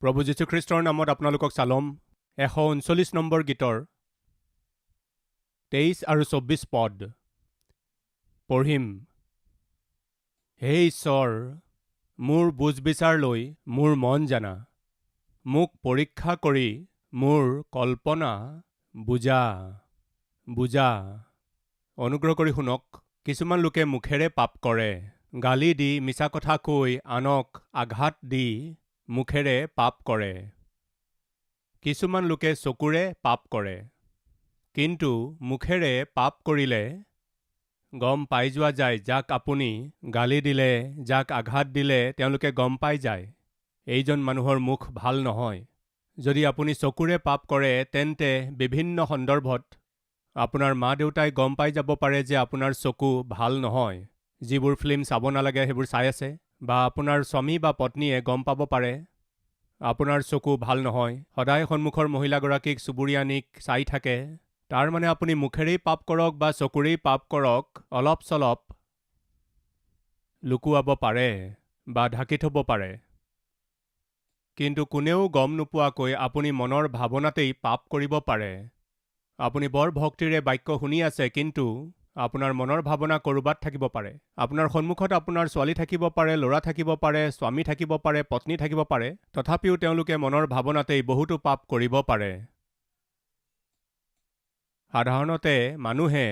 প্ৰভু যীশুখ্ৰীষ্টৰ নামত আপোনালোকক চালম 139 নম্বৰ গীতৰ 23 আৰু 24 পদ পঢ়িম। হে ঈশ্বৰ, মোৰ বুজ বিচাৰ লৈ মোৰ মন জানা, মোক পৰীক্ষা কৰি মোৰ কল্পনা বুজা। অনুগ্ৰহ কৰি শুনক। কিছুমান লোকে মুখেৰে পাপ কৰে, গালি দি মিছা কথা কৈ আনক আঘাত দি মুখেৰে পাপ কৰে। কিছুমান লোকে চকুৰে পাপ কৰে, কিন্তু মুখেৰে পাপ কৰিলে গম পাই যোৱা যায়। যাক আপুনি গালি দিলে, যাক আঘাত দিলে তেওঁলোকে গম পাই যায় এইজন মানুহৰ মুখ ভাল নহয়। যদি আপুনি চকুৰে পাপ কৰে তেন্তে বিভিন্ন সন্দৰ্ভত আপোনাৰ মা দেউতাই গম পাই যাব পাৰে যে আপোনাৰ চকু ভাল নহয়। যিবোৰ ফিল্ম চাব নালাগে সেইবোৰ চাই আছে, বা আপোনাৰ স্বামী বা পত্নীয়ে গম পাব পাৰে আপোনাৰ চকু ভাল নহয়। সদায় সন্মুখৰ মহিলাগৰাকীক চুবুৰীয়ানীক চাই থাকে, তাৰ মানে আপুনি মুখেৰেই পাপ কৰক বা চকুৰেই পাপ কৰক, অলপ চলপ লুকুৱাব পাৰে বা ঢাকি থব পাৰে। কিন্তু কোনেও গম নোপোৱাকৈ আপুনি মনৰ ভাৱনাতেই পাপ কৰিব পাৰে। আপুনি বৰ ভক্তিৰে বাক্য শুনি আছে, কিন্তু আপোনাৰ মনৰ ভাৱনা ক'ৰবাত থাকিব পাৰে। আপোনাৰ সন্মুখত আপোনাৰ ছোৱালী থাকিব পাৰে, ল'ৰা থাকিব পাৰে, স্বামী থাকিব পাৰে, পত্নী থাকিব পাৰে, তথাপিও তেওঁলোকে মনৰ ভাৱনাতেই বহুতো পাপ কৰিব পাৰে। সাধাৰণতে মানুহে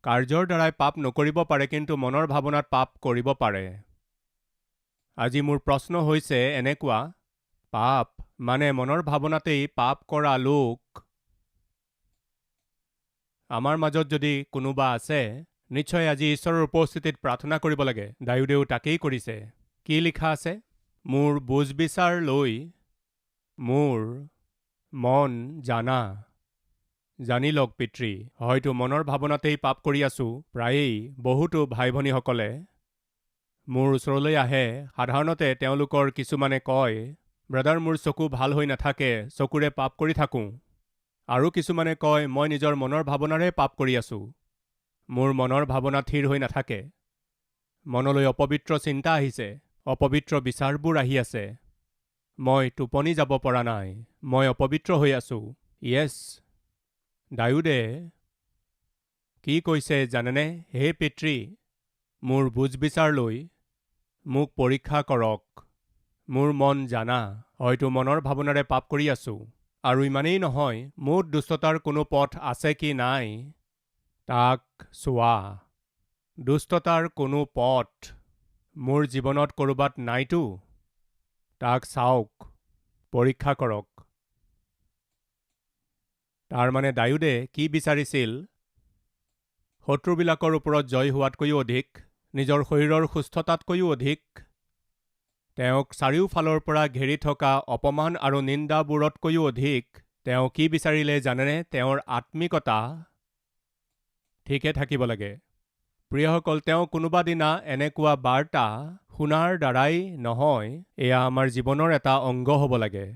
কাৰ্যৰ দ্বাৰাই পাপ নকৰিব পাৰে, কিন্তু মনৰ ভাৱনাত পাপ কৰিব পাৰে। আজি মোৰ প্ৰশ্ন হৈছে এনেকুৱা, পাপ মানে মনৰ ভাৱনাতেই পাপ কৰা লোক আমাৰ মাজত যদি কোনোবা আছে, নিশ্চয় আজি ঈশ্বৰৰ উপস্থিতিত প্ৰাৰ্থনা কৰিব লাগে। দাউদেও তাকেই কৰিছে। কি লিখা আছে? মোৰ বুজ বিচাৰ লৈ মোৰ মন জানি লওক পিতৃ। হয়তো মনৰ ভাৱনাতেই পাপ কৰি আছো। প্ৰায়েই বহুতো ভাই ভনীসকলে মোৰ ওচৰলৈ আহে। সাধাৰণতে তেওঁলোকৰ কিছুমানে কয়, ব্ৰাদাৰ, মোৰ চকু ভাল হৈ নাথাকে, চকুৰে পাপ কৰি থাকোঁ। আৰু কিছুমানে কয়, মই নিজৰ মনৰ ভাৱনাৰে পাপ কৰি আছো, মোৰ মনৰ ভাৱনা থিৰ হৈ নাথাকে, মনলৈ অপবিত্ৰ চিন্তা আহিছে, অপবিত্ৰ বিচাৰবোৰ আহি আছে, মই টোপনি যাব পৰা নাই, মই অপবিত্ৰ হৈ আছো। য়েছ, দাউদে কি কৈছে জানেনে? হে পিতৃ, মোৰ বুজ বিচাৰ লৈ মোক পৰীক্ষা কৰক, মোৰ মন জানা। হয়তো মনৰ ভাৱনাৰে পাপ কৰি আছো। আৰু ইমানেই নহয়, মোৰ দুষ্টতাৰ কোনো পথ আছে কি নাই তাক চোৱা। দুষ্টতাৰ কোনো পথ মোৰ জীৱনত ক'ৰবাত নাইতো, তাক চাওক, পৰীক্ষা কৰক। তাৰ মানে দাউদে কি বিচাৰিছিল? শত্ৰুবিলাকৰ ওপৰত জয় হোৱাতকৈও অধিক, নিজৰ শৰীৰৰ সুস্থতাতকৈও অধিক, তেওঁক চাৰিওফালৰ পৰা ঘেৰি থকা অপমান আৰু নিন্দাবোৰতকৈও অধিক তেওঁ কি বিচাৰিলে জানেনে? তেওঁৰ আত্মিকতা ঠিকে থাকিব লাগে। প্ৰিয়সকল, তেওঁ কোনোবা দিনা এনেকুৱা বাৰ্তা শুনাৰ দ্বাৰাই নহয়, এয়া আমাৰ জীৱনৰ এটা অংগ হ'ব লাগে।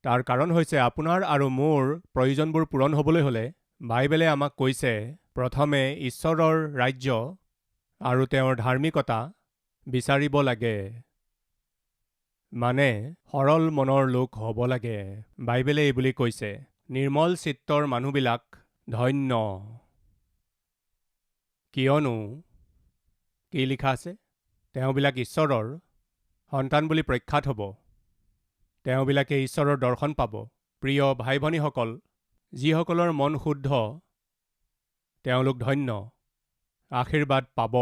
তাৰ কাৰণ হৈছে আপোনাৰ আৰু মোৰ প্ৰয়োজনবোৰ পূৰণ হ'বলৈ হ'লে বাইবেলে আমাক কৈছে, প্ৰথমে ঈশ্বৰৰ ৰাজ্য আৰু তেওঁৰ ধাৰ্মিকতা বিচাৰিব লাগে। মানে সৰল মনৰ লোক হ'ব লাগে। বাইবেলে এই বুলি কৈছে, নিৰ্মল চিত্তৰ মানুহবিলাক ধন্য, কিয়নো কি লিখা আছে? তেওঁবিলাক ঈশ্বৰৰ সন্তান বুলি প্ৰখ্যাত হ'ব। তেওঁবিলাকে ঈশ্বৰৰ দৰ্শন পাব। প্ৰিয় ভাই ভনীসকল, যিসকলৰ মন শুদ্ধ তেওঁলোক ধন্য, আশীৰ্বাদ পাব,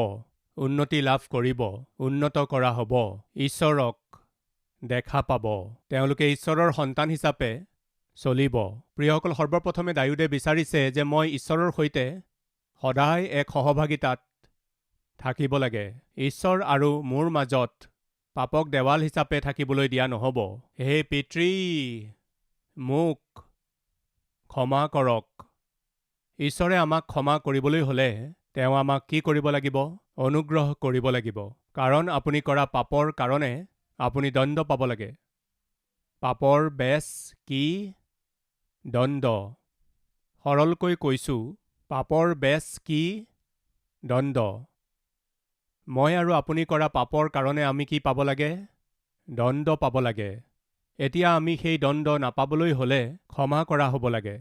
উন্নতি লাভ কৰিব, উন্নত কৰা হ'ব, ঈশ্বৰক দেখা পাব, তেওঁলোকে ঈশ্বৰৰ সন্তান হিচাপে চলিব। প্ৰিয়সকল, সৰ্বপ্ৰথমে দাউদে বিচাৰিছে যে মই ঈশ্বৰৰ সৈতে সদায় এক সহভাগিতাত থাকিব লাগে। ঈশ্বৰ আৰু মোৰ মাজত পাপক দেৱাল হিচাপে থাকিবলৈ দিয়া নহ'ব। হে পিতৃ, মোক ক্ষমা কৰক। ঈশ্বৰে আমাক ক্ষমা কৰিবলৈ হ'লে তেওঁ আমাক কি কৰিব লাগিব? অনুগ্ৰহ কৰিব লাগিব। কাৰণ আপুনি কৰা পাপৰ কাৰণে আপুনি দণ্ড পাব লাগে। পাপৰ বেচ কি? দণ্ড। সৰলকৈ কৈছো, পাপৰ বেচ কি? দণ্ড। মই আৰু আপুনি কৰা পাপৰ কাৰণে আমি কি পাব লাগে? দণ্ড পাব লাগে। এতিয়া আমি সেই দণ্ড নাপাবলৈ হ'লে ক্ষমা কৰা হ'ব লাগে।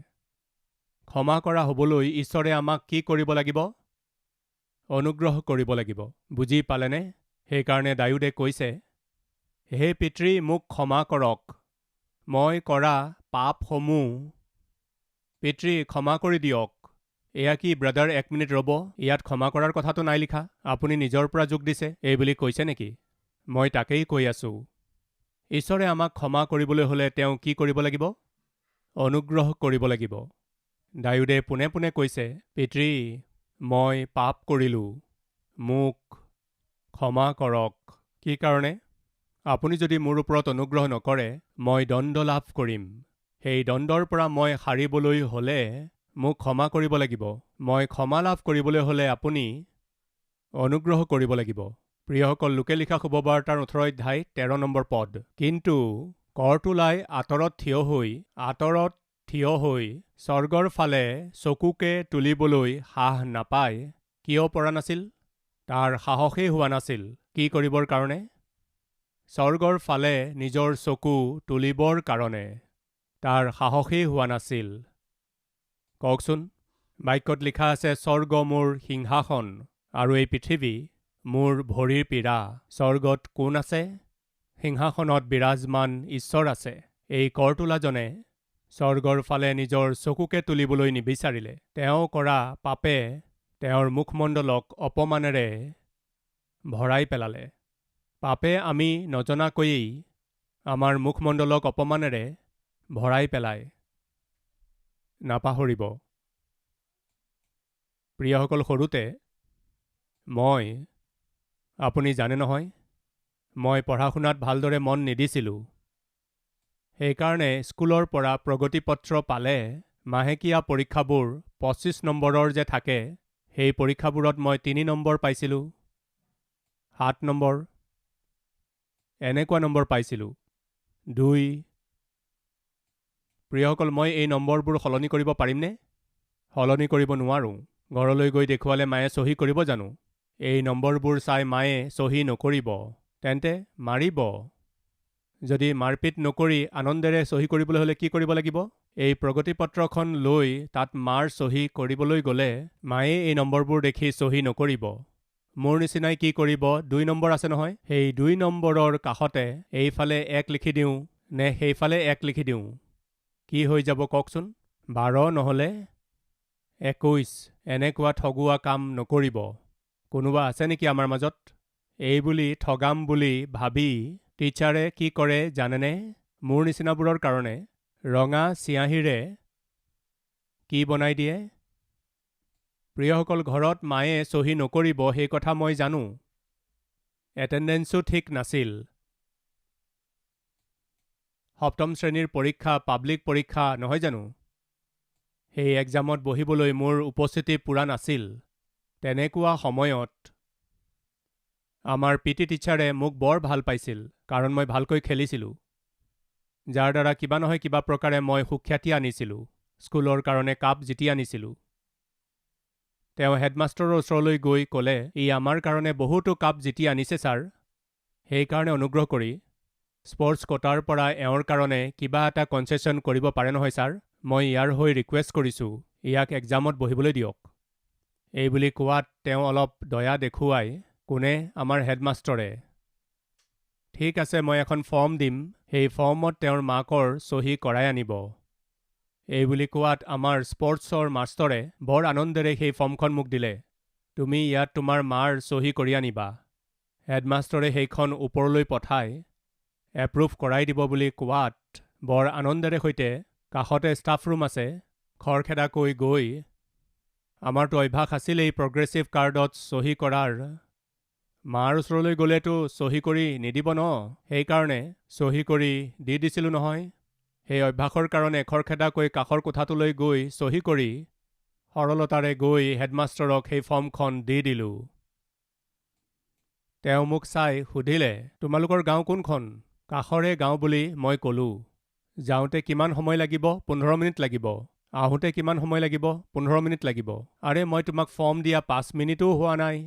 ক্ষমা কৰা হ'বলৈ ঈশ্বৰে আমাক কি কৰিব লাগিব? অনুগ্ৰহ কৰিব লাগিব। বুজি পালেনে? সেইকাৰণে দাউদে কৈছে, হে পিতৃ মোক ক্ষমা কৰক, মই কৰা পাপসমূহ পিতৃ ক্ষমা কৰি দিয়ক। এয়া কি ব্ৰাদাৰ, 1 মিনিট ৰ'ব, ইয়াত ক্ষমা কৰাৰ কথাটো নাই লিখা। আপুনি নিজৰ পৰা যোগ দিছে এই বুলি কৈছে নেকি? মই তাকেই কৈ আছোঁ। ঈশ্বৰে আমাক ক্ষমা কৰিবলৈ হ'লে তেওঁ কি কৰিব লাগিব? অনুগ্ৰহ কৰিব লাগিব। দাউদে পোনে পোনে কৈছে, পিতৃ মই পাপ কৰিলোঁ, মোক ক্ষমা কৰক। কি কাৰণে? আপুনি যদি মোৰ ওপৰত অনুগ্ৰহ নকৰে মই দণ্ড লাভ কৰিম। সেই দণ্ডৰ পৰা মই সাৰিবলৈ হ'লে মোক ক্ষমা কৰিব লাগিব। মই ক্ষমা লাভ কৰিবলৈ হ'লে আপুনি অনুগ্ৰহ কৰিব লাগিব। প্ৰিয়সকল, লোকে লিখা শুভবাৰ্তাৰ 18 অধ্যায় 13 নম্বৰ পদ। কিন্তু কৰতোলাই আঁতৰত থিয় হৈ স্বৰ্গৰ ফালে চকুকে তুলিবলৈ সাহ নাপায় কিয় পৰা নাছিল? তাৰ সাহসেই হোৱা নাছিল। কি কৰিবৰ কাৰণে? স্বৰ্গৰ ফালে নিজৰ চকু তুলিবৰ কাৰণে তাৰ সাহসেই হোৱা নাছিল। কওকচোন, বাক্যত লিখা আছে, স্বৰ্গ মোৰ সিংহাসন আৰু এই পৃথিৱী মোৰ ভৰিৰ পীৰা। স্বৰ্গত কোন আছে? সিংহাসনত বিৰাজমান ঈশ্বৰ আছে। এই কৰতোলাজনে স্বৰ্গৰ ফালে নিজৰ চকুকে তুলিবলৈ নিবিচাৰিলে। তেওঁ কৰা পাপে তেওঁৰ মুখমণ্ডলক অপমানেৰে ভৰাই পেলালে। পাপে আমি নজনাকৈয়েই আমাৰ মুখমণ্ডলক অপমানেৰে ভৰাই পেলায়। নাপাহৰিব। প্ৰিয়সকল, সৰুতে আপুনি জানে নহয়, মই পঢ়া শুনাত ভালদৰে মন নিদিছিলোঁ। সেইকাৰণে স্কুলৰ পৰা প্ৰগতি পত্ৰ পালে মাহেকীয়া পৰীক্ষাবোৰ 25 নম্বৰৰ যে থাকে, সেই পৰীক্ষাবোৰত মই 3 নম্বৰ পাইছিলোঁ, 7 নম্বৰ এনেকুৱা নম্বৰ পাইছিলোঁ, 2। প্ৰিয়সকল, মই এই নম্বৰবোৰ সলনি কৰিব পাৰিমনে? সলনি কৰিব নোৱাৰোঁ। ঘৰলৈ গৈ দেখুৱালে মায়ে চহী কৰিব জানো? এই নম্বৰবোৰ চাই মায়ে চহী নকৰিব, তেন্তে মাৰিব। যদি মাৰপিট নকৰি আনন্দেৰে চহী কৰিবলৈ হ'লে কি কৰিব লাগিব? এই প্ৰগতি পত্ৰখন লৈ তাত মাৰ চহী কৰিবলৈ গ'লে মায়ে এই নম্বৰবোৰ দেখি চহী নকৰিব। মোৰ নিচিনাই কি কৰিব? 2 নম্বৰ আছে নহয়, সেই 2 নম্বৰৰ কাষতে এইফালে 1 লিখি দিওঁ নে সেইফালে 1 লিখি দিওঁ? কি হৈ যাব কওকচোন? 12 নহ'লে 21। এনেকুৱা ঠগুৱা কাম নকৰিব। কোনোবা আছে নেকি আমাৰ মাজত? এই বুলি ঠগাম বুলি ভাবি টিচাৰে কি কৰে জানেনে? মোৰ নিচিনাবোৰৰ কাৰণে ৰঙা চিয়াঁহীৰে কি বনাই দিয়ে? প্ৰিয়সকল, ঘৰত মায়ে চহী নকৰিব সেই কথা মই জানো। এটেণ্ডেঞ্চো ঠিক নাছিল। 7ম শ্ৰেণীৰ পৰীক্ষা পাব্লিক পৰীক্ষা নহয় জানো? সেই এক্সামত বহিবলৈ মোৰ উপস্থিতি পূৰা নাছিল। তেনেকুৱা সময়ত আমাৰ পিটি টিচাৰে মোক বৰ ভাল পাইছিল, কাৰণ মই ভালকৈ খেলিছিলোঁ, যাৰ দ্বাৰা কিবা নহয় কিবা প্ৰকাৰে মই সুখ্যাতি আনিছিলোঁ, স্কুলৰ কাৰণে কাপ জিতি আনিছিলোঁ। তেওঁ হেডমাষ্টৰৰ ওচৰলৈ গৈ ক'লে, ই আমাৰ কাৰণে বহুতো কাপ জিতি আনিছে ছাৰ। সেইকাৰণে অনুগ্ৰহ কৰি স্পৰ্টছ কোটাৰ পৰা এওঁৰ কাৰণে কিবা এটা কনচেশ্যন কৰিব পাৰে নহয় ছাৰ? মই ইয়াৰ হৈ ৰিকুৱেষ্ট কৰিছোঁ, ইয়াক এক্সামত বহিবলৈ দিয়ক। এই বুলি কোৱাত তেওঁ অলপ দয়া দেখুৱাই, কোনে? আমাৰ হেডমাষ্টৰে। ঠিক আছে, মই এখন ফৰ্ম দিম, সেই ফৰ্মত তেওঁৰ মাকৰ চহী কৰাই আনিব। এই বুলি কোৱাত আমাৰ স্পৰ্টছৰ মাষ্টৰে বৰ আনন্দেৰে সেই ফৰ্মখন মোক দিলে। তুমি ইয়াত তোমাৰ মাৰ চহী কৰি আনিবা। হেডমাষ্টৰে সেইখন ওপৰলৈ পঠাই এপ্ৰুভ কৰাই দিব বুলি কোৱাত বৰ আনন্দেৰে সৈতে কাষতে ষ্টাফ ৰুম আছে, খৰখেদাকৈ গৈ আমাৰতো অভ্যাস আছিলেই প্ৰগ্ৰেছিভ কাৰ্ডত চহী কৰাৰ। মাৰ ওচৰলৈ গ'লেতো চহী কৰি নিদিব ন, সেইকাৰণে চহী কৰি দি দিছিলোঁ নহয়। সেই অভ্যাসৰ কাৰণে খৰখেদাকৈ কাষৰ কোঠাটোলৈ গৈ চহী কৰি সৰলতাৰে গৈ হেডমাষ্টৰক সেই ফৰ্মখন দি দিলোঁ। তেওঁ মোক চাই সুধিলে, তোমালোকৰ গাঁও কোনখন? কাষৰে গাঁও বুলি মই ক'লোঁ। যাওঁতে কিমান সময় লাগিব? 15 মিনিট লাগিব। আহোঁতে কিমান সময় লাগিব? 15 মিনিট লাগিব। আৰে মই তোমাক ফৰ্ম দিয়া 5 মিনিটো হোৱা নাই।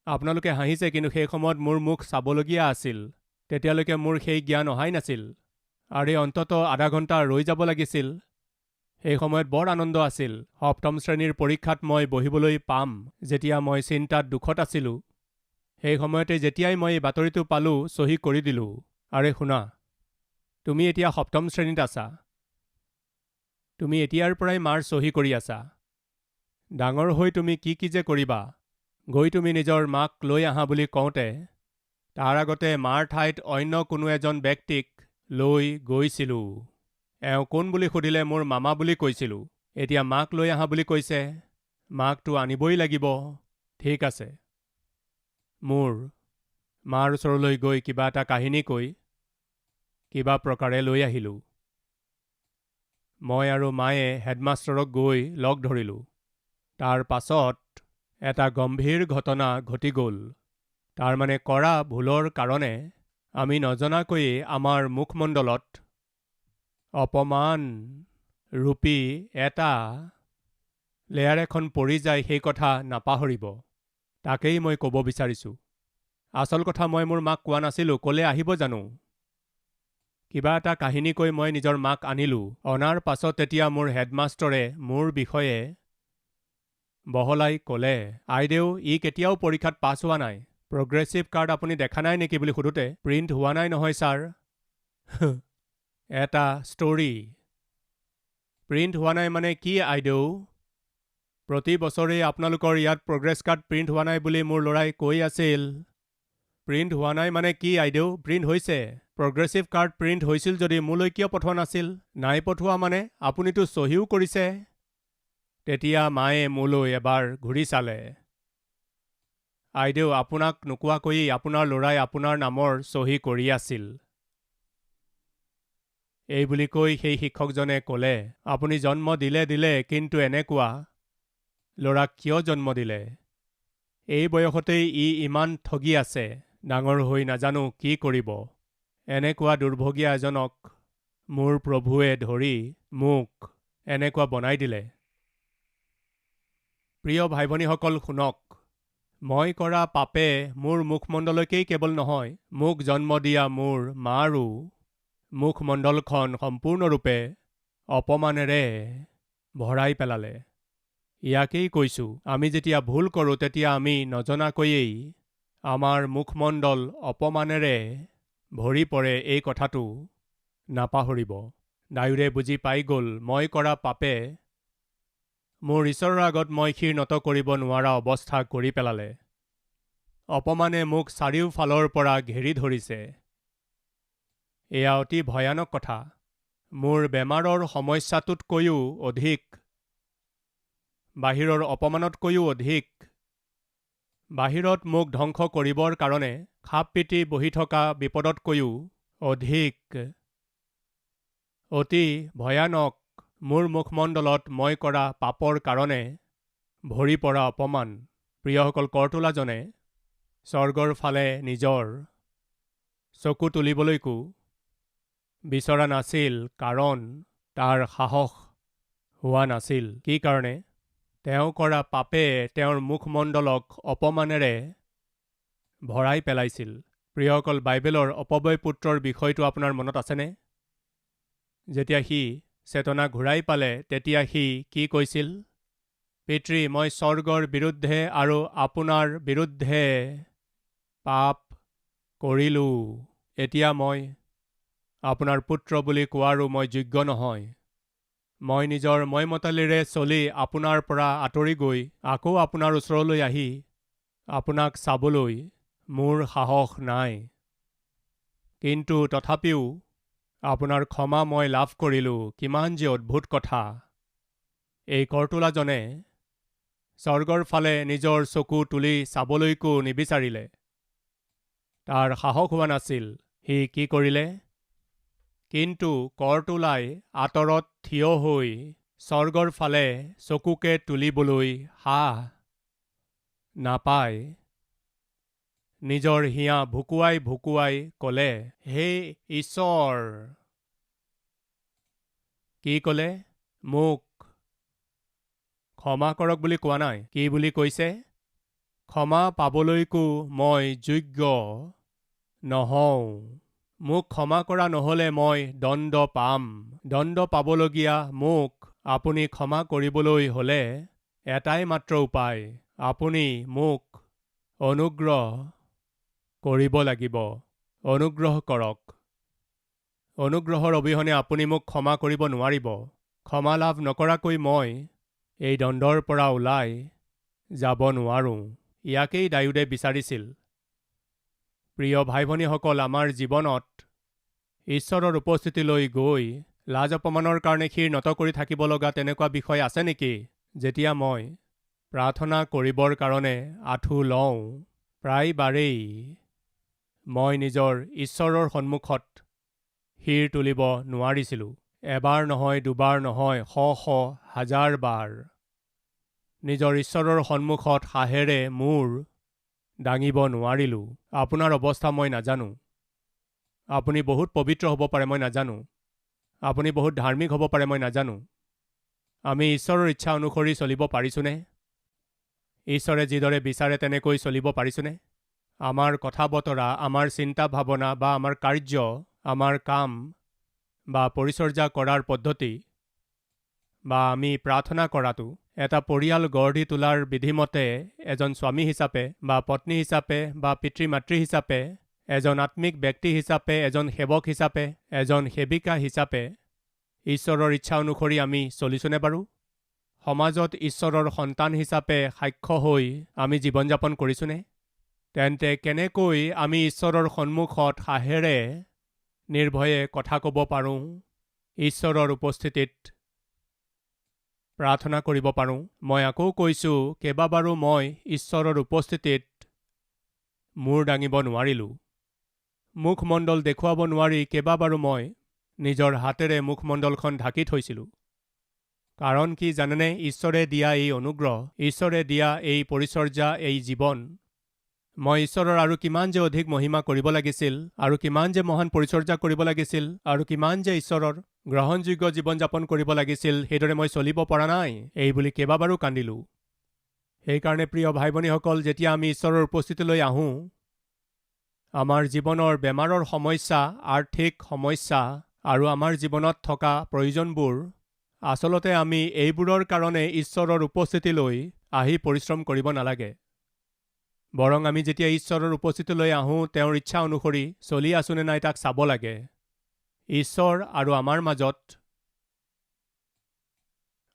আপোনালোকে হাঁহিছে, কিন্তু সেই সময়ত মোৰ মুখ চাবলগীয়া আছিল। তেতিয়ালৈকে মোৰ সেই জ্ঞান অহাই নাছিল। আৰু অন্ততঃ আধা ঘণ্টা ৰৈ যাব লাগিছিল। সেই সময়ত বৰ আনন্দ আছিল। সপ্তম শ্ৰেণীৰ পৰীক্ষাত মই বহিবলৈ পাম, যেতিয়া মই চিন্তাত দুখত আছিলোঁ। সেই সময়তে যেতিয়াই মই এই বাতৰিটো পালোঁ, চহী কৰি দিলোঁ। আৰে শুনা, তুমি এতিয়া সপ্তম শ্ৰেণীত আছা। তুমি এতিয়াৰ পৰাই মাৰ চহী কৰি আছা। ডাঙৰ হৈ তুমি কি কি যে কৰিবা। গৈ তুমি নিজৰ মাক লৈ আহা বুলি কওঁতে তাৰ আগতে মাৰ ঠাইত অন্য কোনো এজন ব্যক্তিক লৈ গৈছিলোঁ। এওঁ কোন বুলি সুধিলে মোৰ মামা বুলি কৈছিলোঁ। এতিয়া মাক লৈ আহা বুলি কৈছে। মাকতো আনিবই লাগিব। ঠিক আছে। মোৰ মাৰ ওচৰলৈ গৈ কিবা এটা কাহিনী কৈ কিবা প্ৰকাৰে লৈ আহিলোঁ। মই আৰু মায়ে হেডমাষ্টৰক গৈ লগ ধৰিলোঁ। তাৰ পাছত এটা গম্ভীৰ ঘটনা ঘটি গ'ল। তাৰমানে কৰা ভুলৰ কাৰণে আমি নজনাকৈয়ে আমাৰ মুখমণ্ডলত অপমান ৰূপী এটা লেয়াৰ এখন পৰি যায়, সেই কথা নাপাহৰিব। তাকেই মই ক'ব বিচাৰিছোঁ। আচল কথা মই মোৰ মাক কোৱা নাছিলোঁ। ক'লে আহিব জানো? কিবা এটা কাহিনী কৈ মই নিজৰ মাক আনিলোঁ। অনাৰ পাছত তেতিয়া মোৰ হেডমাষ্টৰে মোৰ বিষয়ে বহলাই ক'লে, আইদেউ ই কেতিয়াও পৰীক্ষাত পাছ হোৱা নাই। প্ৰগ্ৰেছিভ কাৰ্ড আপুনি দেখা নাই নেকি বুলি সোধোতে, প্ৰিণ্ট হোৱা নাই নহয় ছাৰ। এটা ষ্টৰী। প্ৰিণ্ট হোৱা নাই মানে কি আইদেউ? প্ৰতি বছৰেই আপোনালোকৰ ইয়াত প্ৰগ্ৰেছ কাৰ্ড প্ৰিণ্ট হোৱা নাই বুলি মোৰ ল'ৰাই কৈ আছিল। প্ৰিণ্ট হোৱা নাই মানে কি আইদেউ? প্ৰিণ্ট হৈছে। প্ৰগ্ৰেছিভ কাৰ্ড প্ৰিণ্ট হৈছিল যদি মোলৈ কিয় পঠোৱা নাছিল? নাই পঠোৱা মানে আপুনিতো চহীও কৰিছে। তেতিয়া মায়ে মোলৈ এবাৰ ঘূৰি চালে। আইদেউ আপোনাক নোকোৱাকৈয়ে আপোনাৰ ল'ৰাই আপোনাৰ নামৰ চহী কৰি আছিল। এই বুলি কৈ সেই শিক্ষকজনে ক'লে, আপুনি জন্ম দিলে কিন্তু এনেকুৱা ল'ৰাক কিয় জন্ম দিলে? এই বয়সতেই ই ইমান ঠগি আছে। ডাঙৰ হৈ নাজানো কি কৰিব। এনেকুৱা দুৰ্ভগীয়া এজনক মোৰ প্ৰভুৱে ধৰি মোক এনেকুৱা বনাই দিলে। প্ৰিয় ভাই ভনীসকল শুনক, মই কৰা পাপে মোৰ মুখমণ্ডলকেই কেৱল নহয়, মোক জন্ম দিয়া মোৰ মাৰো মুখমণ্ডলখন সম্পূৰ্ণৰূপে অপমানেৰে ভৰাই পেলালে। ইয়াকেই কৈছোঁ, আমি যেতিয়া ভুল কৰোঁ তেতিয়া আমি নজনাকৈয়েই আমাৰ মুখমণ্ডল অপমানেৰে ভৰি পৰে। এই কথাটো নাপাহৰিব। ডায়ুৰে বুজি পাই গ'ল, মই কৰা পাপে মোৰ ঈশ্বৰৰ আগত মই শিৰ নত কৰিব নোৱাৰা অৱস্থা কৰি পেলালে। অপমানে মোক চাৰিওফালৰ পৰা ঘেৰি ধৰিছে। এয়া অতি ভয়ানক কথা। মোৰ বেমাৰৰ সমস্যাটোতকৈও অধিক, বাহিৰৰ অপমানতকৈও অধিক, বাহিৰত মোক ধ্বংস কৰিবৰ কাৰণে খাপ পিটি বহি থকা বিপদতকৈও অধিক অতি ভয়ানক মোৰ মুখমণ্ডলত মই কৰা পাপৰ কাৰণে ভৰি পৰা অপমান। প্ৰিয়সকল, কৰতোলাজনে স্বৰ্গৰ ফালে নিজৰ চকু তুলিবলৈকো বিচৰা নাছিল, কাৰণ তাৰ সাহস হোৱা নাছিল। কি কাৰণে? তেওঁ কৰা পাপে তেওঁৰ মুখমণ্ডলক অপমানেৰে ভৰাই পেলাইছিল। প্ৰিয়সকল, বাইবেলৰ অপব্যয় পুত্ৰৰ বিষয়টো আপোনাৰ মনত আছেনে? যেতিয়া সি চেতনা ঘূৰাই পালে তেতিয়া সি কি কৈছিল? পিতৃ, মই স্বৰ্গৰ বিৰুদ্ধে আৰু আপোনাৰ বিৰুদ্ধে পাপ কৰিলোঁ। এতিয়া মই আপোনাৰ পুত্ৰ বুলি কোৱাৰো মই যোগ্য নহয়। মই নিজৰ মইমতালিৰে চলি আপোনাৰ পৰা আঁতৰি গৈ আকৌ আপোনাৰ ওচৰলৈ আহি আপোনাক চাবলৈ মোৰ সাহস নাই। কিন্তু তথাপিও আপোনাৰ ক্ষমা মই লাভ কৰিলোঁ। কিমান যে অদ্ভুত কথা। এই কৰতোলাজনে স্বৰ্গৰ ফালে নিজৰ চকু তুলি চাবলৈকো নিবিচাৰিলে। তাৰ সাহস হোৱা নাছিল। সি কি কৰিলে? কিন্তু কৰতোলাই আঁতৰত থিয় হৈ স্বৰ্গৰ ফালে চকুকে তুলিবলৈ সাহ নাপায় নিজৰ হিয়া ভুকুৱাই ভুকুৱাই ক'লে, হে ঈশ্বৰ। কি ক'লে? মোক ক্ষমা কৰক বুলি কোৱা নাই। কি বুলি কৈছে? ক্ষমা পাবলৈকো মই যোগ্য নহওঁ। মোক ক্ষমা কৰা নহ'লে মই দণ্ড পাম। দণ্ড পাবলগীয়া মোক আপুনি ক্ষমা কৰিবলৈ হ'লে এটাই মাত্ৰ উপায়, আপুনি মোক অনুগ্ৰহ কৰিব লাগিব। অনুগ্ৰহ কৰক। অনুগ্ৰহৰ অবিহনে আপুনি মোক ক্ষমা কৰিব নোৱাৰিব। ক্ষমা লাভ নকৰাকৈ মই এই দণ্ডৰ পৰা ওলাই যাব নোৱাৰোঁ। ইয়াকেই দাউদে বিচাৰিছিল। প্ৰিয় ভাই ভনীসকল, আমাৰ জীৱনত ঈশ্বৰৰ উপস্থিতিলৈ গৈ লাজ অপমানৰ কাৰণে শিৰ নত কৰি থাকিব লগা তেনেকুৱা বিষয় আছে নেকি? যেতিয়া মই প্ৰাৰ্থনা কৰিবৰ কাৰণে আঁঠু লওঁ, প্ৰায়বাৰেই মই নিজৰ ঈশ্বৰৰ সন্মুখত শিৰ তুলিব নোৱাৰিছিলোঁ। এবাৰ নহয়, দুবাৰ নহয়, শ হাজাৰ বাৰ নিজৰ ঈশ্বৰৰ সন্মুখত সাহেৰে মূৰ দাঙিব নোৱাৰিলোঁ। আপোনাৰ অৱস্থা মই নাজানো। আপুনি বহুত পবিত্ৰ হ'ব পাৰে, মই নাজানো। আপুনি বহুত ধাৰ্মিক হ'ব পাৰে, মই নাজানো। আমি ঈশ্বৰৰ ইচ্ছা অনুসৰি চলিব পাৰিছোঁনে? ঈশ্বৰে যিদৰে বিচাৰে তেনেকৈ চলিব পাৰিছোঁনে? আমাৰ কথা বতৰা, আমাৰ চিন্তা ভাৱনা বা আমাৰ কাৰ্য, আমাৰ কাম বা পৰিচৰ্যা কৰাৰ পদ্ধতি বা আমি প্ৰাৰ্থনা কৰাটো এটা পৰিয়াল গঢ় দি তোলাৰ বিধিমতে এজন স্বামী হিচাপে বা পত্নী হিচাপে বা পিতৃ মাতৃ হিচাপে, এজন আত্মিক ব্যক্তি হিচাপে, এজন সেৱক হিচাপে, এজন সেৱিকা হিচাপে ঈশ্বৰৰ ইচ্ছা অনুসৰি আমি চলিছোঁনে বাৰু? সমাজত ঈশ্বৰৰ সন্তান হিচাপে সাক্ষ্য হৈ আমি জীৱন যাপন কৰিছোঁনে? তেন্তে কেনেকৈ আমি ঈশ্বৰৰ সন্মুখত সাহেৰে নিৰ্ভয়ে কথা ক'ব পাৰোঁ? ঈশ্বৰৰ উপস্থিতিত প্ৰাৰ্থনা কৰিব পাৰোঁ? মই আকৌ কৈছোঁ, কেইবাবাৰো মই ঈশ্বৰৰ উপস্থিতিত মূৰ দাঙিব নোৱাৰিলোঁ। মুখমণ্ডল দেখুৱাব নোৱাৰি কেইবাবাৰো মই নিজৰ হাতেৰে মুখমণ্ডলখন ঢাকি থৈছিলোঁ। কাৰণ কি জানেনে? ঈশ্বৰে দিয়া এই অনুগ্ৰহ, ঈশ্বৰে দিয়া এই পৰিচৰ্যা, এই জীৱন, মই ঈশ্বৰৰ আৰু কিমান যে অধিক মহিমা কৰিব লাগিছিল, আৰু কিমান যে মহান পৰিচৰ্যা কৰিব লাগিছিল, আৰু কিমান যে ঈশ্বৰৰ গ্ৰহণযোগ্য জীৱন যাপন কৰিব লাগিছিল, সেইদৰে মই চলিব পৰা নাই, এই বুলি কেইবাবাৰো কান্দিলোঁ। সেইকাৰণে প্ৰিয় ভাই ভনীসকল, যেতিয়া আমি ঈশ্বৰৰ উপস্থিতিলৈ আহোঁ, আমাৰ জীৱনৰ বেমাৰৰ সমস্যা, আৰ্থিক সমস্যা আৰু আমাৰ জীৱনত থকা প্ৰয়োজনবোৰ, আচলতে আমি এইবোৰৰ কাৰণে ঈশ্বৰৰ উপস্থিতিলৈ আহি পৰিশ্ৰম কৰিব নালাগে। বৰং আমি যেতিয়া ঈশ্বৰৰ উপস্থিতিলৈ আহোঁ, তেওঁৰ ইচ্ছা অনুসৰি চলি আছোঁনে নাই তাক চাব লাগে। ঈশ্বৰ আৰু আমাৰ মাজত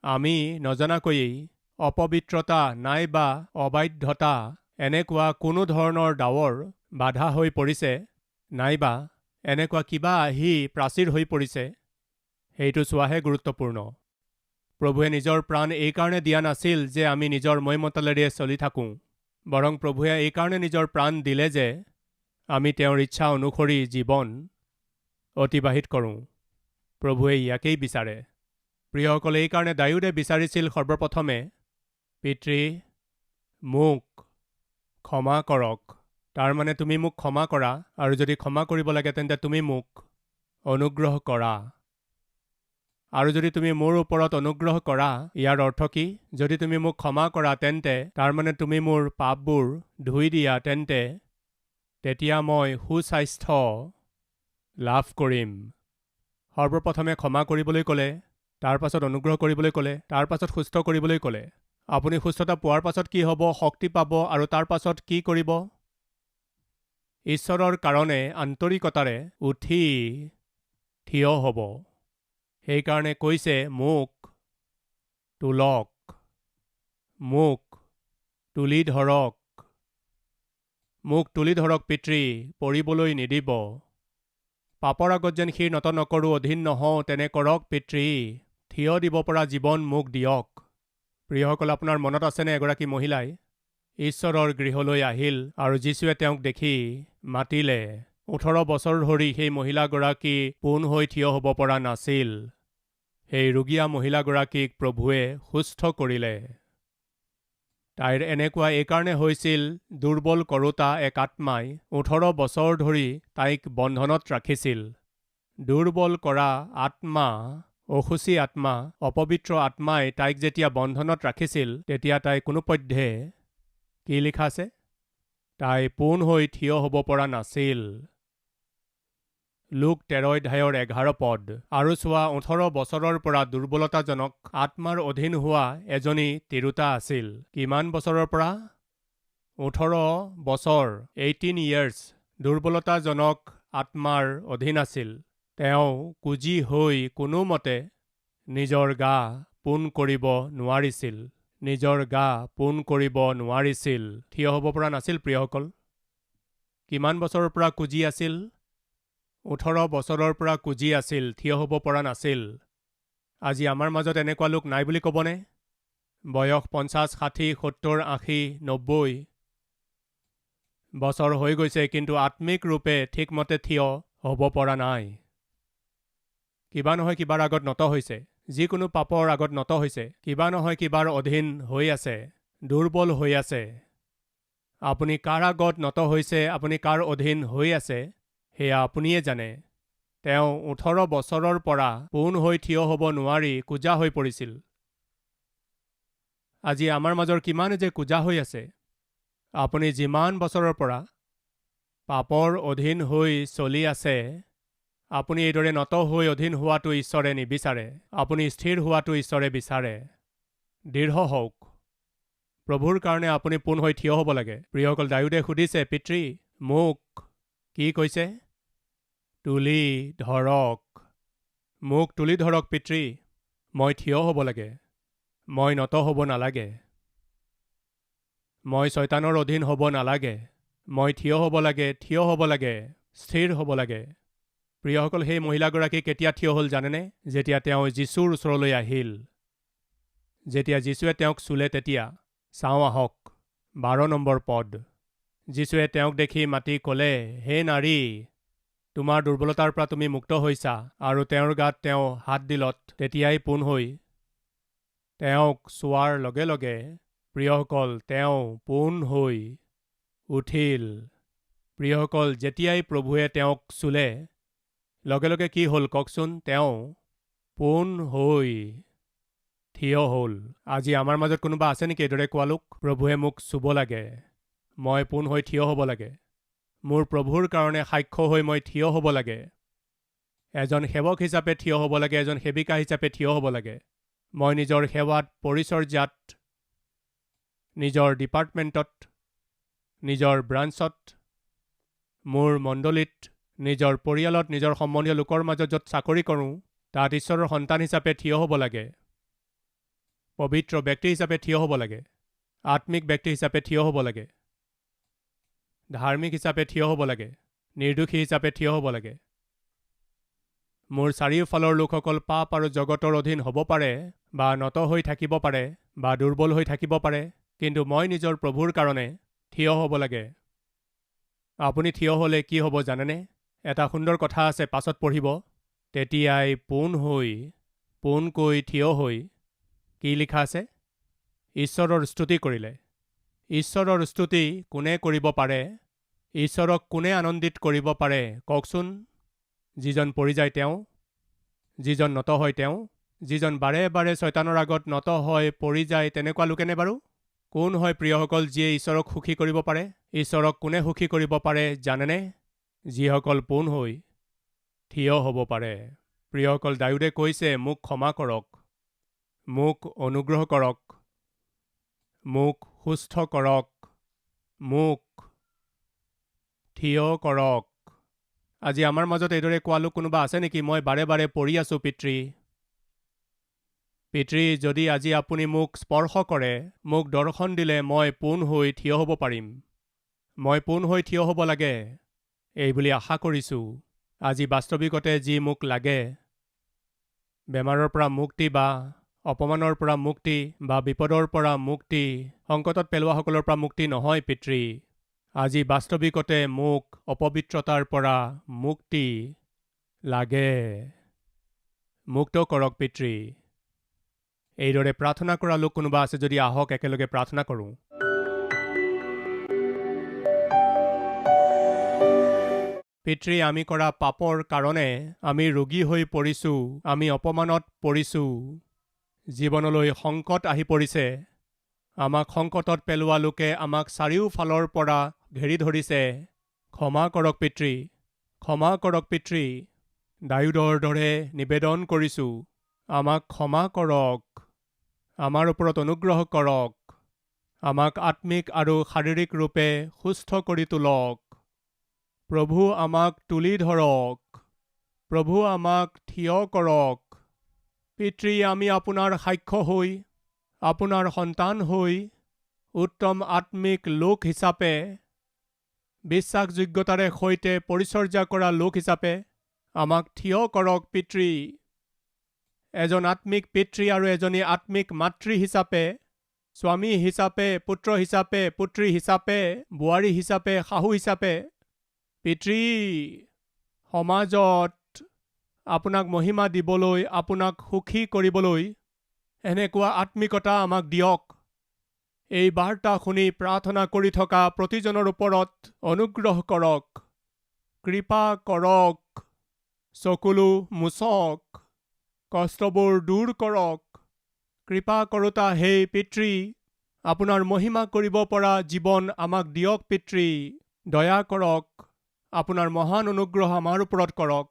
আমি নজনাকৈয়ে অপবিত্ৰতা নাইবা অবাধ্যতা এনেকুৱা কোনো ধৰণৰ ডাৱৰ বাধা হৈ পৰিছে, নাইবা এনেকুৱা কিবা আহি প্ৰাচীৰ হৈ পৰিছে, সেইটো চোৱাহে গুৰুত্বপূৰ্ণ। প্ৰভুৱে নিজৰ প্ৰাণ এইকাৰণে দিয়া নাছিল যে আমি নিজৰ মৈমতলেৰে চলি থাকোঁ, বৰং প্ৰভুৱে এইকাৰণে নিজৰ প্ৰাণ দিলে যে আমি তেওঁৰ ইচ্ছা অনুসৰি জীৱন অতিবাহিত কৰোঁ। প্ৰভুৱে ইয়াকেই বিচাৰে। প্ৰিয়সকলে, এইকাৰণে দাউদে বিচাৰিছিল সৰ্বপ্ৰথমে, পিতৃ মোক ক্ষমা কৰক। তাৰমানে তুমি মোক ক্ষমা কৰা, আৰু যদি ক্ষমা কৰিব লাগে তেন্তে তুমি মোক অনুগ্ৰহ কৰা। আৰু যদি তুমি মোৰ ওপৰত অনুগ্ৰহ কৰা, ইয়াৰ অৰ্থ কি? যদি তুমি মোক ক্ষমা কৰা তেন্তে তাৰমানে তুমি মোৰ পাপবোৰ ধুই দিয়া, তেন্তে তেতিয়া মই সুস্বাস্থ্য লাভ কৰিম। সৰ্বপ্ৰথমে ক্ষমা কৰিবলৈ ক'লে, তাৰ পাছত অনুগ্ৰহ কৰিবলৈ ক'লে, তাৰ পাছত সুস্থ কৰিবলৈ ক'লে। আপুনি সুস্থতা পোৱাৰ পাছত কি হ'ব? শক্তি পাব। আৰু তাৰ পাছত কি কৰিব? ঈশ্বৰৰ কাৰণে আন্তৰিকতাৰে উঠি থিয় হ'ব। সেইকাৰণে কৈছে, মোক তোলক, মোক তুলি ধৰক, মোক তুলি ধৰক পিতৃ, পৰিবলৈ নিদিব। পাপৰ আগত যেন শিৰ নত নকৰোঁ, অধীন নহওঁ, তেনে কৰক পিতৃ। থিয় দিব পৰা জীৱন মোক দিয়ক। প্ৰিয়সকল, আপোনাৰ মনত আছেনে এগৰাকী মহিলাই ঈশ্বৰৰ গৃহলৈ আহিল আৰু যীশুৱে তেওঁক দেখি মাতিলে। 18 বছৰ ধৰি সেই মহিলাগৰাকী পোন হৈ থিয় হ'ব পৰা নাছিল। সেই ৰোগীয়া মহিলাগৰাকীক প্ৰভুৱে সুস্থ কৰিলে। তাইৰ এনেকুৱা এইকাৰণে হৈছিল, দুৰ্বল কৰোঁতা এক আত্মাই 18 বছৰ ধৰি তাইক বন্ধনত ৰাখিছিল। দুৰ্বল কৰা আত্মা, অসুচী আত্মা, অপবিত্ৰ আত্মাই তাইক যেতিয়া বন্ধনত ৰাখিছিল, তেতিয়া তাই কোনোপধ্যে কি লিখা আছে? তাই পোন হৈ থিয় হ'ব পৰা নাছিল। লুক 13:11 আৰু চোৱা 18 বছৰৰ পৰা দুৰ্বলতাজনক আত্মাৰ অধীন হোৱা এজনী তিৰোতা আছিল। কিমান বছৰৰ পৰা? 18 বছৰ 18 years দুৰ্বলতাজনক আত্মাৰ অধীন আছিল। তেওঁ কুজি হৈ কোনোমতে নিজৰ গা পোন কৰিব নোৱাৰিছিল। থিয় হ'ব পৰা নাছিল। প্ৰিয়সকল, কিমান বছৰৰ পৰা কুজি আছিল? 18 বছৰৰ পৰা কুজি আছিল, থিয় হ'ব পৰা নাছিল। আজি আমাৰ মাজত এনেকুৱা লোক নাই বুলি ক'বনে? বয়স 50, 60, 70, 80, 90 বছৰ হৈ গৈছে, কিন্তু আত্মিক ৰূপে ঠিকমতে থিয় হ'ব পৰা নাই। কিবা নহয় কিবাৰ আগত নত হৈছে। যিকোনো পাপৰ আগত নত হৈছে। কিবা নহয় কিবাৰ অধীন হৈ আছে, দুৰ্বল হৈ আছে। আপুনি কাৰ আগত নত হৈছে, আপুনি কাৰ অধীন হৈ আছে, সেয়া আপুনিয়ে জানে। তেওঁ 18 বছৰৰ পৰা পোন হৈ থিয় হ'ব নোৱাৰি কোজা হৈ পৰিছিল। আজি আমাৰ মাজৰ কিমান যে কোজা হৈ আছে। আপুনি যিমান বছৰৰ পৰা পাপৰ অধীন হৈ চলি আছে, আপুনি এইদৰে নত হৈ অধীন হোৱাটো ঈশ্বৰে নিবিচাৰে। আপুনি স্থিৰ হোৱাটো ঈশ্বৰে বিচাৰে। দৃঢ় হওক। প্ৰভুৰ কাৰণে আপুনি পোন হৈ থিয় হ'ব লাগে। প্ৰিয়সকল, দাউদে সুধিছে, পিতৃ মোক কি কৈছে? তুলি ধৰক। মোক তুলি ধৰক পিতৃ। মই থিয় হ'ব লাগে। মই নত হ'ব নালাগে। মই শয়তানৰ অধীন হ'ব নালাগে। মই থিয় হ'ব লাগে, স্থিৰ হ'ব লাগে। প্ৰিয়সকল, সেই মহিলাগৰাকী কেতিয়া থিয় হ'ল জানেনে? যেতিয়া তেওঁ যীশুৰ ওচৰলৈ আহিল। যেতিয়া যীশুৱে তেওঁক চুলে তেতিয়া। চাওঁ আহক 12 নম্বৰ পদ। যীশুৱে তেওঁক দেখি মাতি ক'লে, হে নাৰী, তোমাৰ দুৰ্বলতাৰ পৰা তুমি মুক্ত হৈছা। আৰু তেওঁৰ গাত তেওঁ হাত দিলত তেতিয়াই পোন হৈ তেওঁক চোৱাৰ লগে লগে, প্ৰিয়সকল, তেওঁ পোন হৈ উঠিল। প্ৰিয়সকল, যেতিয়াই প্ৰভুৱে তেওঁক চুলে, লগে লগে কি হ'ল কওকচোন? তেওঁ পোন হৈ থিয় হ'ল। আজি আমাৰ মাজত কোনোবা আছে নেকি এইদৰে কোৱা লোক? প্ৰভুৱে মোক চুব লাগে, মই পোন হৈ থিয় হ'ব লাগে। মোৰ প্ৰভুৰ কাৰণে সাক্ষ্য হৈ মই থিয় হ'ব লাগে। এজন সেৱক হিচাপে থিয় হ'ব লাগে, এজন সেৱিকা হিচাপে থিয় হ'ব লাগে। মই নিজৰ সেৱাত, পৰিচৰ্যাত, নিজৰ ডিপাৰ্টমেণ্টত, নিজৰ ব্ৰাঞ্চত, মোৰ মণ্ডলীত, নিজৰ পৰিয়ালত, নিজৰ সম্বন্ধীয় লোকৰ মাজত য'ত চাকৰি কৰোঁ, তাত ঈশ্বৰৰ সন্তান হিচাপে থিয় হ'ব লাগে। পবিত্ৰ ব্যক্তি হিচাপে থিয় হ'ব লাগে। আত্মিক ব্যক্তি হিচাপে থিয় হ'ব লাগে। ধাৰ্মিক হিচাপে থিয় হ'ব লাগে। নিৰ্দোষী হিচাপে থিয় হ'ব লাগে। মোৰ চাৰিওফালৰ লোকসকল পাপ আৰু জগতৰ অধীন হ'ব পাৰে, বা নত হৈ থাকিব পাৰে, বা দুৰ্বল হৈ থাকিব পাৰে, কিন্তু মই নিজৰ প্ৰভুৰ কাৰণে থিয় হ'ব লাগে। আপুনি থিয় হ'লে কি হ'ব জানেনে? এটা সুন্দৰ কথা আছে, পাছত পঢ়িব। তেতিয়াই পোনকৈ থিয় হৈ কি লিখা আছে? ঈশ্বৰৰ স্তুতি কৰিলে। ঈশ্বৰৰ স্তুতি কোনে কৰিব পাৰে? ঈশ্বৰক কোনে আনন্দিত কৰিব পাৰে কওকচোন? যিজন পৰি যায় তেওঁ, যিজন নত হয় তেওঁ, যিজন বাৰে বাৰে শয়তানৰ আগত নত হয় পৰি যায়, তেনেকুৱা লোকেনে বাৰু? কোন হয় প্ৰিয়সকল যিয়ে ঈশ্বৰক সুখী কৰিব পাৰে? ঈশ্বৰক কোনে সুখী কৰিব পাৰে জানেনে? যিসকল পোন হৈ থিয় হ'ব পাৰে। প্ৰিয়সকল, দাউদে কৈছে, মোক ক্ষমা কৰক, মোক অনুগ্ৰহ কৰক, মোক সুস্থ কৰক, মোক থিয় কৰক। আজি আমাৰ মাজত এইদৰে কোৱা লোক কোনোবা আছে নেকি? মই বাৰে বাৰে পৰি আছোঁ পিতৃ। পিতৃ, যদি আজি আপুনি মোক স্পৰ্শ কৰে, মোক দৰ্শন দিলে, মই পোন হৈ থিয় হ'ব পাৰিম। মই পোন হৈ থিয় হ'ব লাগে, এইবুলি আশা কৰিছোঁ। আজি বাস্তৱিকতে যি মোক লাগে, বেমাৰৰ পৰা মুক্তি, বা অপমানৰ পৰা মুক্তি, বা বিপদৰ পৰা মুক্তি, সংকটত পেলোৱাসকলৰ পৰা মুক্তি নহয় পিতৃ। আজি বাস্তৱিকতে মোক অপবিত্ৰতাৰ পৰা মুক্তি লাগে। মুক্ত কৰক পিতৃ। এইদৰে প্ৰাৰ্থনা কৰা লোক কোনোবা আছে যদি আহক একেলগে প্ৰাৰ্থনা কৰোঁ। পিতৃ, আমি কৰা পাপৰ কাৰণে আমি ৰোগী হৈ পৰিছোঁ, আমি অপমানত পৰিছোঁ, জীৱনলৈ সংকট আহি পৰিছে, আমাক সংকটত পেলোৱা লোকে আমাক চাৰিওফালৰ পৰা ঘেৰি ধৰিছে। ক্ষমা কৰক পিতৃ, ক্ষমা কৰক পিতৃ। দায়ুদৰ দৰে নিবেদন কৰিছোঁ, আমাক ক্ষমা কৰক, আমাৰ ওপৰত অনুগ্ৰহ কৰক, আমাক আত্মিক আৰু শাৰীৰিক ৰূপে সুস্থ কৰি তোলক। প্ৰভু আমাক তুলি ধৰক, প্ৰভু আমাক থিয় কৰক। পিতৃ, আমি আপোনাৰ সাক্ষ্য হৈ, আপোনাৰ সন্তান হৈ, উত্তম আত্মিক লোক হিচাপে, বিশ্বাসযোগ্যতাৰে সৈতে পৰিচৰ্যা কৰা লোক হিচাপে আমাক থিয় কৰক পিতৃ। এজন আত্মিক পিতৃ আৰু এজনী আত্মিক মাতৃ হিচাপে, স্বামী হিচাপে, পুত্ৰ হিচাপে, পুত্ৰী হিচাপে, বোৱাৰী হিচাপে, শাহু হিচাপে, পিতৃ, সমাজত আপোনাক মহিমা দিবলৈ, আপোনাক সুখী কৰিবলৈ এনেকুৱা আত্মিকতা আমাক দিয়ক। এই বাৰ্তা শুনি প্ৰাৰ্থনা কৰি থকা প্ৰতিজনৰ ওপৰত অনুগ্ৰহ কৰক, কৃপা কৰক, চকুলো মুচক, কষ্টবোৰ দূৰ কৰক। কৃপা কৰোতা হে পিতৃ, আপোনাৰ মহিমা কৰিব পৰা জীৱন আমাক দিয়ক পিতৃ। দয়া কৰক, আপোনাৰ মহান অনুগ্ৰহ আমাৰ ওপৰত কৰক।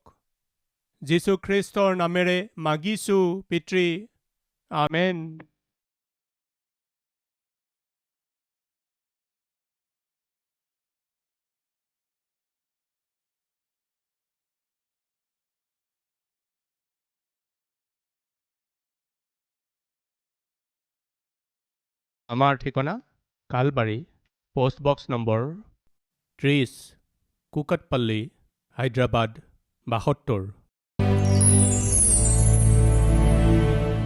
যীশু খ্ৰীষ্টৰ নামেৰে মাগিছোঁ পিতৃ, আমেন। আমাৰ ঠিকনা কালবাৰী, পোষ্টবক্স নম্বৰ 30, কুকটপল্লী, হায়দৰাবাদ 72।